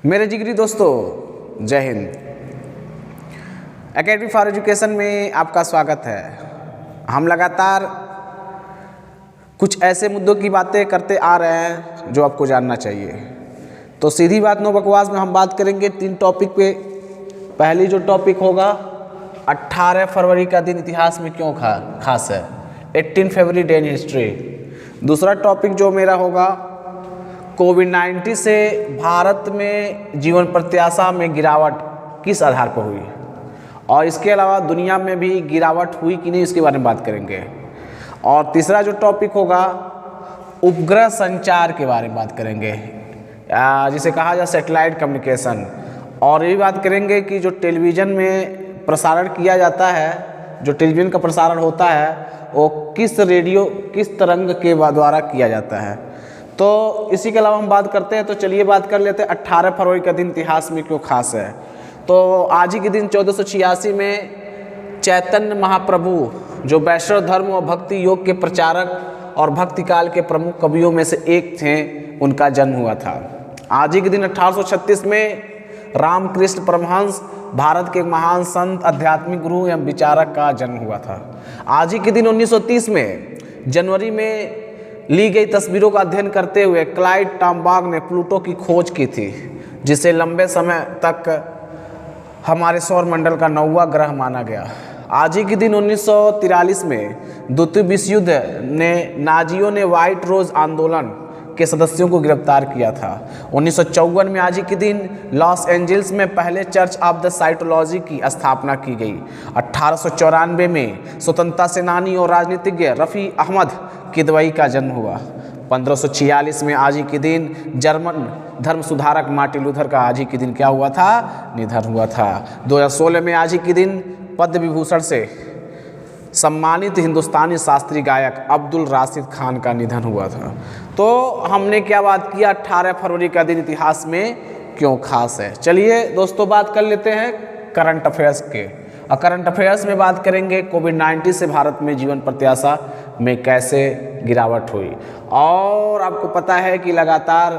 मेरे जिगरी दोस्तों, जय हिंद। एकेडमी फॉर एजुकेशन में आपका स्वागत है। हम लगातार कुछ ऐसे मुद्दों की बातें करते आ रहे हैं जो आपको जानना चाहिए। तो सीधी बात नो बकवास में हम बात करेंगे 3 टॉपिक पे। पहली जो टॉपिक होगा 18 फरवरी का दिन इतिहास में क्यों खास है, 18 फरवरी डे इन हिस्ट्री। दूसरा टॉपिक जो मेरा होगा कोविड-19 से भारत में जीवन प्रत्याशा में गिरावट किस आधार पर हुई, और इसके अलावा दुनिया में भी गिरावट हुई कि नहीं इसके बारे में बात करेंगे। और तीसरा जो टॉपिक होगा उपग्रह संचार के बारे में बात करेंगे, जिसे कहा जाए सैटेलाइट कम्युनिकेशन। और ये भी बात करेंगे कि जो टेलीविज़न में प्रसारण किया जाता है, जो टेलीविज़न का प्रसारण होता है वो किस तरंग के द्वारा किया जाता है। तो इसी के अलावा हम बात करते हैं। तो चलिए बात कर लेते हैं 18 फरवरी का दिन इतिहास में क्यों खास है। तो आज ही के दिन 1486 में चैतन्य महाप्रभु, जो वैष्णव धर्म और भक्ति योग के प्रचारक और भक्ति काल के प्रमुख कवियों में से एक थे, उनका जन्म हुआ था। आज ही के दिन 1836 में रामकृष्ण परमहंस, भारत के एक महान संत, आध्यात्मिक गुरु एवं विचारक का जन्म हुआ था। आज ही के दिन 1930 में जनवरी में ली गई तस्वीरों का अध्ययन करते हुए क्लाइड टॉम्बाग ने प्लूटो की खोज की थी, जिसे लंबे समय तक हमारे सौरमंडल का 9वां ग्रह माना गया। आज ही के दिन 1943 में द्वितीय विश्व युद्ध ने नाजियों ने व्हाइट रोज आंदोलन के सदस्यों को गिरफ्तार किया था। 1954 में आज ही के दिन लॉस एंजल्स में पहले चर्च ऑफ द साइटोलॉजी की स्थापना की गई। 1894 में स्वतंत्रता सेनानी और राजनीतिज्ञ रफ़ी अहमद किदवई का जन्म हुआ। 1546 में आज ही के दिन जर्मन धर्म सुधारक मार्टिन लूथर का आज ही के दिन क्या हुआ था, निधन हुआ था। 2016 में आज ही के दिन पद्म विभूषण से सम्मानित हिंदुस्तानी शास्त्रीय गायक अब्दुल राशिद खान का निधन हुआ था। तो हमने क्या बात किया, 18 फरवरी का दिन इतिहास में क्यों खास है। चलिए दोस्तों बात कर लेते हैं करंट अफेयर्स के। और करंट अफेयर्स में बात करेंगे कोविड-19 से भारत में जीवन प्रत्याशा में कैसे गिरावट हुई। और आपको पता है कि लगातार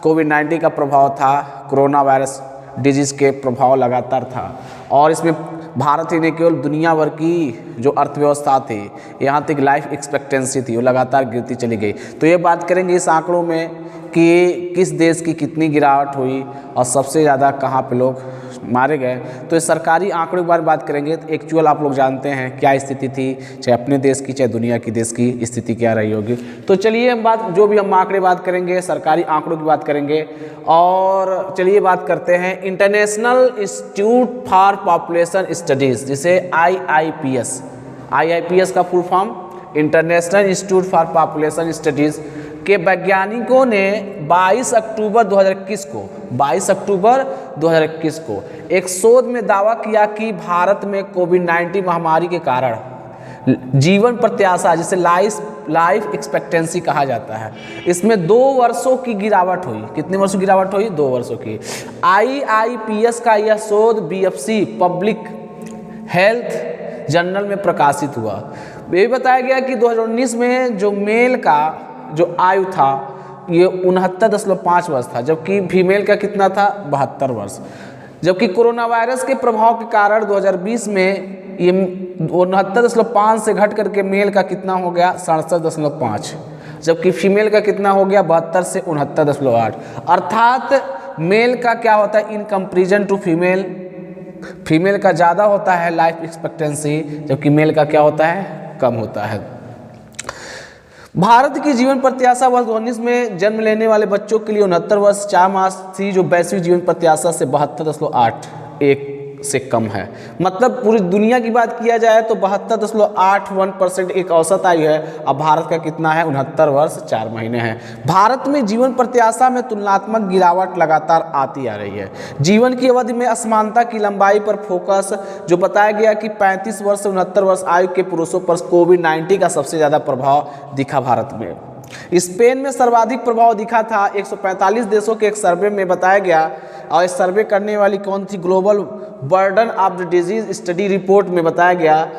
कोविड-19 का प्रभाव था, कोरोना वायरस डिजीज़ के प्रभाव लगातार था। और इसमें भारत ही नहीं केवल दुनिया भर की जो अर्थव्यवस्था थी, यहाँ तक लाइफ एक्सपेक्टेंसी थी, वो लगातार गिरती चली गई। तो ये बात करेंगे इस आंकड़ों में कि किस देश की कितनी गिरावट हुई और सबसे ज़्यादा कहाँ पे लोग मारे गए। तो इस सरकारी आंकड़ों के बारे में बात करेंगे। तो एक्चुअल आप लोग जानते हैं क्या स्थिति थी, चाहे अपने देश की चाहे दुनिया की देश की स्थिति क्या रही होगी। तो चलिए हम आंकड़े बात करेंगे, सरकारी आंकड़ों की बात करेंगे। और चलिए बात करते हैं international institute for population studies, जिसे IIPS का full form international institute for population studies के वैज्ञानिकों ने 22 अक्टूबर 2021 को एक शोध में दावा किया कि भारत में कोविड-19 महामारी के कारण जीवन प्रत्याशा, जिसे लाइफ एक्सपेक्टेंसी कहा जाता है, इसमें 2 वर्षों की गिरावट हुई। कितने वर्षों की गिरावट हुई? 2 वर्षों की। IIPS का यह शोध BFC पब्लिक हेल्थ जर्नल में प्रकाशित हुआ। ये बताया गया कि 2019 में जो मेल का जो आयु था ये 69.5 वर्ष था, जबकि फीमेल का कितना था? 72 वर्ष। जबकि कोरोना वायरस के प्रभाव के कारण 2020 में ये 69.5 से घट करके मेल का कितना हो गया? 67.5, जबकि फीमेल का कितना हो गया? 72 से 69.8। अर्थात मेल का क्या होता है इन कंपेरिजन टू फीमेल का ज़्यादा होता है लाइफ एक्सपेक्टेंसी, जबकि मेल का क्या होता है? कम होता है। भारत की जीवन प्रत्याशा वर्ष 2019 में जन्म लेने वाले बच्चों के लिए 69 वर्ष 4 मास थी, जो वैश्विक जीवन प्रत्याशा से 72.81 से कम है। मतलब पूरी दुनिया की बात किया जाए तो 72.81% एक औसत आयु है। अब भारत का कितना है? 69 वर्ष 4 महीने है। भारत में जीवन प्रत्याशा में तुलनात्मक गिरावट लगातार आती आ रही है। जीवन की अवधि में असमानता की लंबाई पर फोकस, जो बताया गया कि 35 वर्ष से 69 वर्ष आयु के पुरुषों पर कोविड-19 का सबसे ज़्यादा प्रभाव दिखा भारत में। स्पेन में सर्वाधिक प्रभाव दिखा था। 145 देशों के एक सर्वे में बताया गया, और इस सर्वे करने वाली कौन थी? Global burden of the disease study report में बताया गया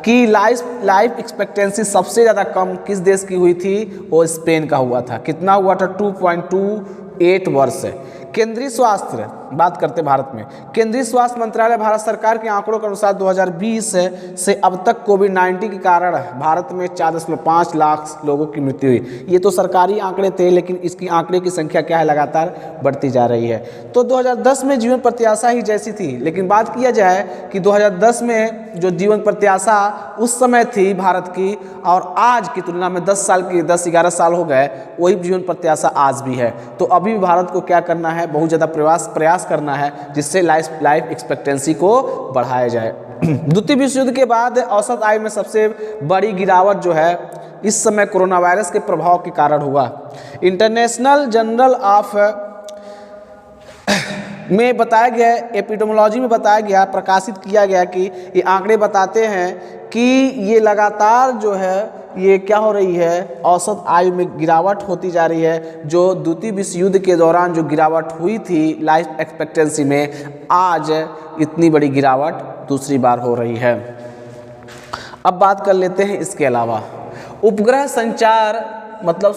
कि लाइफ एक्सपेक्टेंसी सबसे ज़्यादा कम किस देश की हुई थी? वो स्पेन का हुआ था। कितना हुआ था? 2.28 वर्ष। केंद्रीय स्वास्थ्य बात करते भारत में, केंद्रीय स्वास्थ्य मंत्रालय भारत सरकार के आंकड़ों के अनुसार 2020 से अब तक कोविड-19 के कारण भारत में 4.5 लाख लोगों की मृत्यु हुई। ये तो सरकारी आंकड़े थे, लेकिन इसकी आंकड़े की संख्या क्या है, लगातार बढ़ती जा रही है। तो 2010 में जीवन प्रत्याशा ही जैसी थी, लेकिन बात किया जाए कि 2010 में जो जीवन प्रत्याशा उस समय थी भारत की और आज की तुलना में 10-11 साल हो गए, वही जीवन प्रत्याशा आज भी है। तो अभी भारत को क्या करना है, बहुत ज़्यादा प्रयास करना है जिससे लाइफ एक्सपेक्टेंसी को बढ़ाया जाए। द्वितीय विश्व युद्ध के बाद औसत आयु में सबसे बड़ी गिरावट जो है इस समय कोरोना वायरस के प्रभाव के कारण हुआ। इंटरनेशनल जर्नल ऑफ में बताया गया, एपिडेमियोलॉजी में बताया गया, प्रकाशित किया गया कि ये आंकड़े बताते हैं कि ये लगातार जो है ये क्या हो रही है, औसत आयु में गिरावट होती जा रही है। जो द्वितीय विश्व युद्ध के दौरान जो गिरावट हुई थी लाइफ एक्सपेक्टेंसी में, आज इतनी बड़ी गिरावट दूसरी बार हो रही है। अब बात कर लेते हैं इसके अलावा उपग्रह संचार मतलब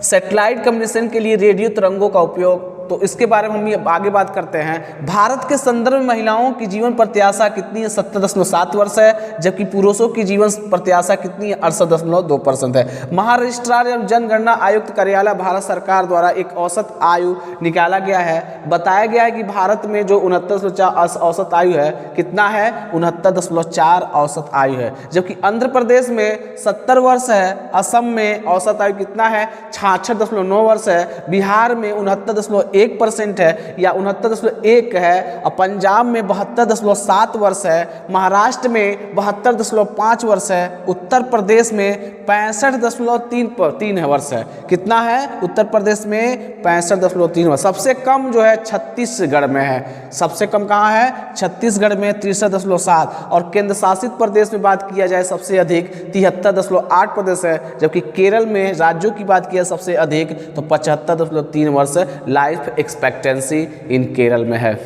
सैटेलाइट कम्युनिकेशन के लिए रेडियो तरंगों का उपयोग, तो इसके बारे में हम आगे बात करते हैं। भारत के संदर्भ में महिलाओं की जीवन प्रत्याशा कितनी है, 70.7 वर्ष है, जबकि पुरुषों की जीवन प्रत्याशा कितनी है, 68.2% है। महारजिस्ट्रार एवं जनगणना आयुक्त कार्यालय भारत सरकार द्वारा एक औसत आयु निकाला गया है। बताया गया है कि भारत में जो 69.4 औसत आयु है, कितना है, 69.4 औसत आयु है, जबकि आंध्र प्रदेश में 70 वर्ष है, असम में औसत आयु कितना है, 66.9 वर्ष है, बिहार में 69.1% है या 69.1 है, और पंजाब में 72.7 वर्ष है, महाराष्ट्र में 72.5 वर्ष है, उत्तर प्रदेश में 65.3 वर्ष है। कितना है, उत्तर प्रदेश में 65.3 वर्ष। सबसे कम जो है छत्तीसगढ़ में है, सबसे कम कहाँ है, छत्तीसगढ़ में 63.7, और केंद्र शासित प्रदेश में बात किया जाए सबसे अधिक 73.8 प्रदेश है, जबकि केरल में राज्यों की बात किया सबसे अधिक तो 75.3 वर्ष लाइफ एक्सपेक्टेंसी इन केरल में है।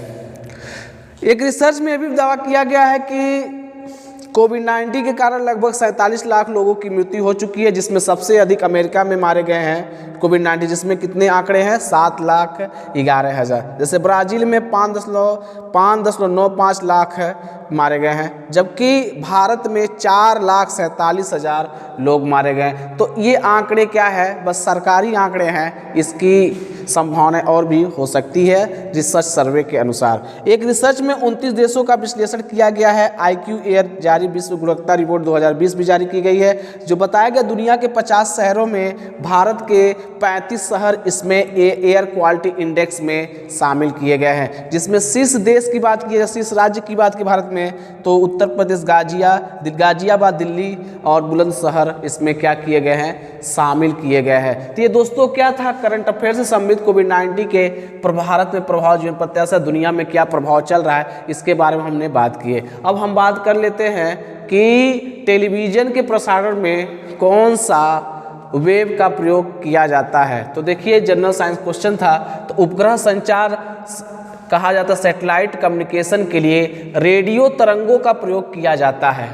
एक रिसर्च में भी दावा किया गया है कि कोविड-19 के कारण लगभग 47 लाख लोगों की मृत्यु हो चुकी है, जिसमें सबसे अधिक अमेरिका में मारे गए हैं कोविड-19, जिसमें कितने आंकड़े हैं, 7,11,000। जैसे ब्राज़ील में 5.95 लाख मारे गए हैं, जबकि भारत में 4,47,000 लोग मारे गए। तो ये आंकड़े क्या है, बस सरकारी आंकड़े हैं, इसकी संभावना और भी हो सकती है रिसर्च सर्वे के अनुसार। एक रिसर्च में 29 देशों का विश्लेषण किया गया है। IQ एयर जारी विश्व गुणवत्ता रिपोर्ट 2020 भी जारी की गई है, जो बताया गया दुनिया के 50 शहरों में भारत के 35 शहर इसमें एयर क्वालिटी इंडेक्स में शामिल किए गए हैं, जिसमें शीर्ष देश की बात की जाए, शीर्ष राज्य की बात की भारत में, तो उत्तर प्रदेश गाजियाबाद, दिल्ली और बुलंदशहर इसमें क्या किए गए हैं, शामिल किए गए हैं। तो ये दोस्तों क्या था, करंट अफेयर से संबंधित कोविड-19 के भारत में प्रभाव, जीवन प्रत्याशा, दुनिया में क्या प्रभाव चल रहा है, इसके बारे में हमने बात की है। अब हम बात कर लेते हैं कि टेलीविज़न के प्रसारण में कौन सा वेव का प्रयोग किया जाता है। तो देखिए जनरल साइंस क्वेश्चन था, तो उपग्रह संचार कहा जाता है, सैटेलाइट कम्युनिकेशन के लिए रेडियो तरंगों का प्रयोग किया जाता है।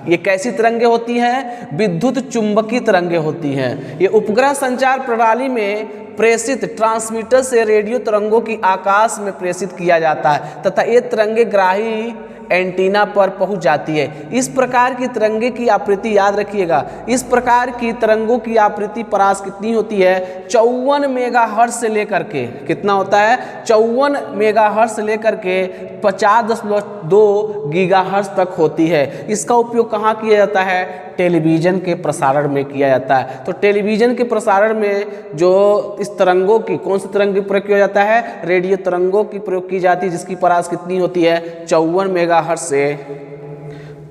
ये कैसी तरंगे होती हैं, विद्युत चुंबकीय तरंगे होती हैं। ये उपग्रह संचार प्रणाली में प्रेषित ट्रांसमीटर से रेडियो तरंगों की आकाश में प्रेषित किया जाता है तथा ये तरंगे ग्राही एंटीना पर पहुंच जाती है। इस प्रकार की तरंगे की आवृत्ति याद रखिएगा, इस प्रकार की तरंगों की आवृत्ति परास कितनी होती है, 54 मेगाहर्ट्ज से लेकर के, कितना होता है, 54 मेगाहर्ट्ज से लेकर के 50.2 गीगाहर्ट्ज तक होती है। इसका उपयोग कहाँ किया जाता है, टेलीविज़न के प्रसारण में किया जाता है। तो टेलीविज़न के प्रसारण में जो इस तरंगों की, कौन सी तरंग की प्रयोग किया जाता है, रेडियो तरंगों की प्रयोग की जाती है, जिसकी परास कितनी होती है, 54 मेगाहर्ट्ज से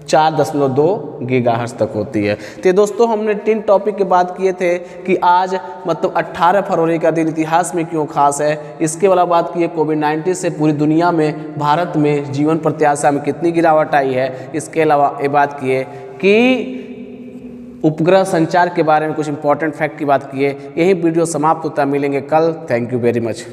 4.2 गीगाहर्ट्ज तक होती है। तो दोस्तों हमने 3 टॉपिक की बात किए थे कि आज मतलब 18 फरवरी का दिन इतिहास में क्यों खास है। इसके वाला बात की है कोविड-19 से पूरी दुनिया में, भारत में जीवन प्रत्याशा में कितनी गिरावट आई है। इसके अलावा ये बात की है कि उपग्रह संचार के बारे में कुछ इंपॉर्टेंट फैक्ट की बात की है। यही वीडियो समाप्त होता है, मिलेंगे कल। Thank you very much.